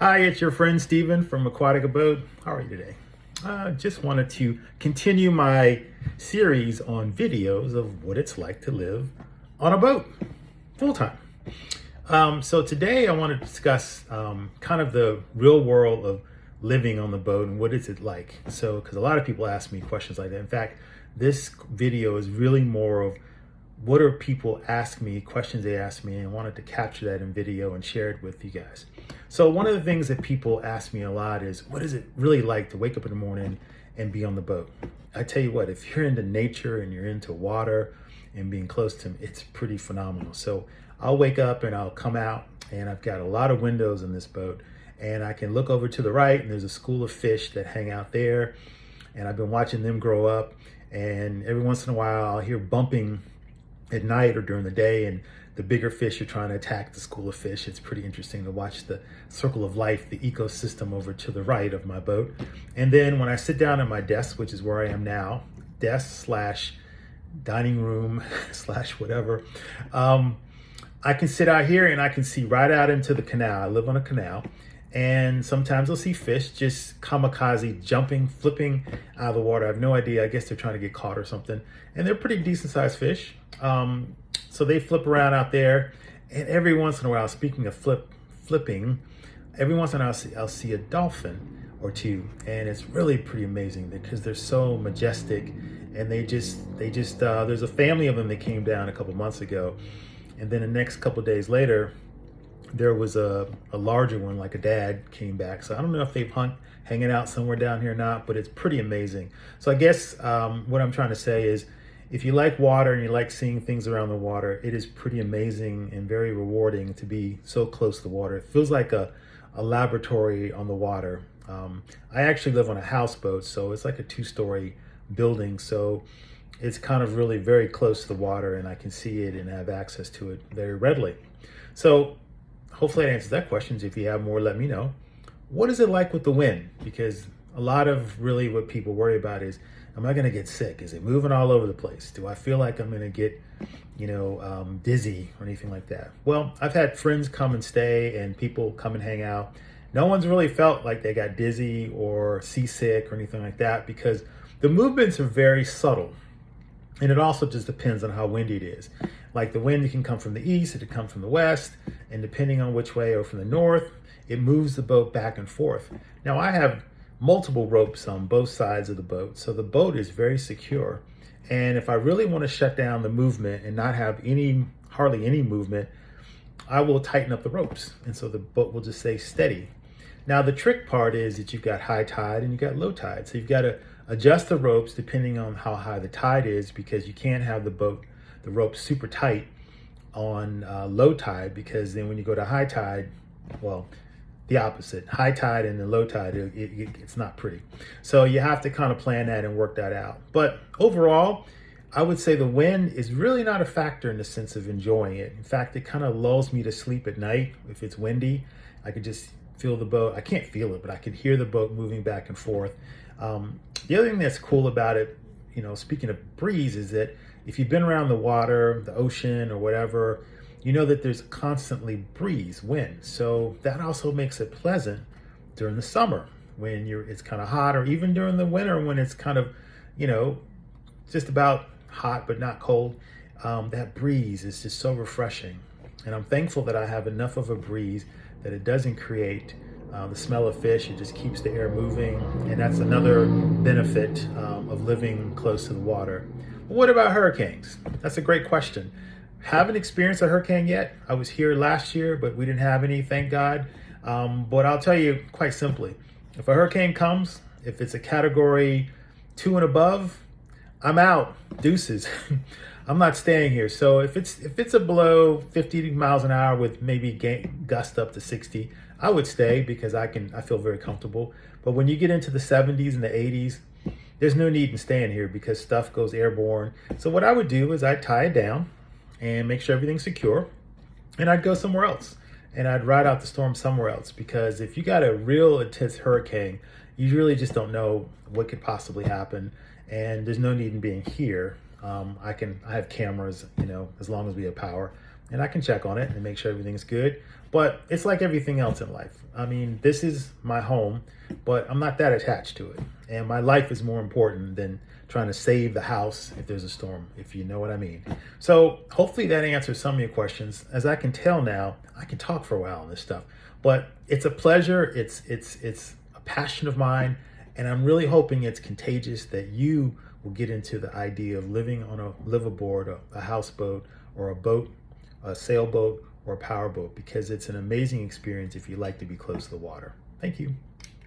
Hi, it's your friend Steven from Aquatic Abode. How are you today? Just wanted to continue my series on videos of what it's like to live on a boat full time. So today I want to discuss kind of the real world of living on the boat and what is it like. So, because a lot of people ask me questions like that. In fact, this video is really more of what are people ask me, questions they ask me, and I wanted to capture that in video and share it with you guys. So one of the things that people ask me a lot is, what is it really like to wake up in the morning and be on the boat? I tell you what, if you're into nature and you're into water and being close to them, it's pretty phenomenal. So I'll wake up and I'll come out and I've got a lot of windows in this boat and I can look over to the right and there's a school of fish that hang out there. And I've been watching them grow up, and every once in a while I'll hear bumping at night or during the day, and the bigger fish are trying to attack the school of fish. It's pretty interesting to watch the circle of life, the ecosystem over to the right of my boat. And then when I sit down at my desk, which is where I am now, desk slash dining room slash whatever, I can sit out here and I can see right out into the canal. I live on a canal, and sometimes I'll see fish just kamikaze jumping, flipping out of the water. I have no idea. I guess they're trying to get caught or something. And they're pretty decent sized fish. So they flip around out there. And every once in a while, speaking of flipping, every once in a while I'll see a dolphin or two. And it's really pretty amazing because they're so majestic. And they just there's a family of them that came down a couple months ago. And then the next couple days later, there was a larger one, like a dad, came back. So I don't know if they've hanging out somewhere down here or not, but it's pretty amazing. So I guess what I'm trying to say is, if you like water and you like seeing things around the water, it is pretty amazing and very rewarding to be so close to the water. It feels like a laboratory on the water. I actually live on a houseboat, so it's like a 2-story building. So it's kind of really very close to the water, and I can see it and have access to it very readily. So hopefully that answers that question. If you have more, let me know. What is it like with the wind? Because a lot of really what people worry about is, am I going to get sick? Is it moving all over the place? Do I feel like I'm going to get, dizzy or anything like that? Well, I've had friends come and stay and people come and hang out. No one's really felt like they got dizzy or seasick or anything like that, because the movements are very subtle. And it also just depends on how windy it is. Like the wind, it can come from the east, it can come from the west, and depending on which way, or from the north, it moves the boat back and forth. Now I have multiple ropes on both sides of the boat, so the boat is very secure. And if I really want to shut down the movement and not have hardly any movement, I will tighten up the ropes, and so the boat will just stay steady. Now the trick part is that you've got high tide and you've got low tide, so you've got to adjust the ropes depending on how high the tide is, because you can't have the ropes super tight on low tide, because then when you go to high tide, well, the opposite, high tide and the low tide, it's not pretty. So you have to kind of plan that and work that out. But overall, I would say the wind is really not a factor in the sense of enjoying it. In fact, it kind of lulls me to sleep at night. If it's windy, I could just feel the boat. I can't feel it, but I could hear the boat moving back and forth. The other thing that's cool about it, speaking of breeze, is that if you've been around the water, the ocean or whatever, you know that there's constantly breeze, wind. So that also makes it pleasant during the summer when it's kind of hot, or even during the winter when it's kind of, just about hot but not cold. That breeze is just so refreshing. And I'm thankful that I have enough of a breeze that it doesn't create the smell of fish. It just keeps the air moving. And that's another benefit of living close to the water. But what about hurricanes? That's a great question. Haven't experienced a hurricane yet. I was here last year, but we didn't have any, thank God. But I'll tell you quite simply, if a hurricane comes, if it's a category 2 and above, I'm out. Deuces. I'm not staying here. So if it's a below 50 miles an hour with maybe gust up to 60, I would stay because I feel very comfortable. But when you get into the 70s and the 80s, there's no need in staying here because stuff goes airborne. So what I would do is I'd tie it down and make sure everything's secure, and I'd go somewhere else, and I'd ride out the storm somewhere else, because if you got a real intense hurricane, you really just don't know what could possibly happen, and there's no need in being here. I have cameras, as long as we have power, and I can check on it and make sure everything's good. But it's like everything else in life. I mean, this is my home, but I'm not that attached to it. And my life is more important than trying to save the house if there's a storm, if you know what I mean. So hopefully that answers some of your questions. As I can tell now, I can talk for a while on this stuff, but it's a pleasure. It's a passion of mine. And I'm really hoping it's contagious, that you will get into the idea of living on a liveaboard, a houseboat, or a boat, a sailboat, or a powerboat, because it's an amazing experience if you like to be close to the water. Thank you.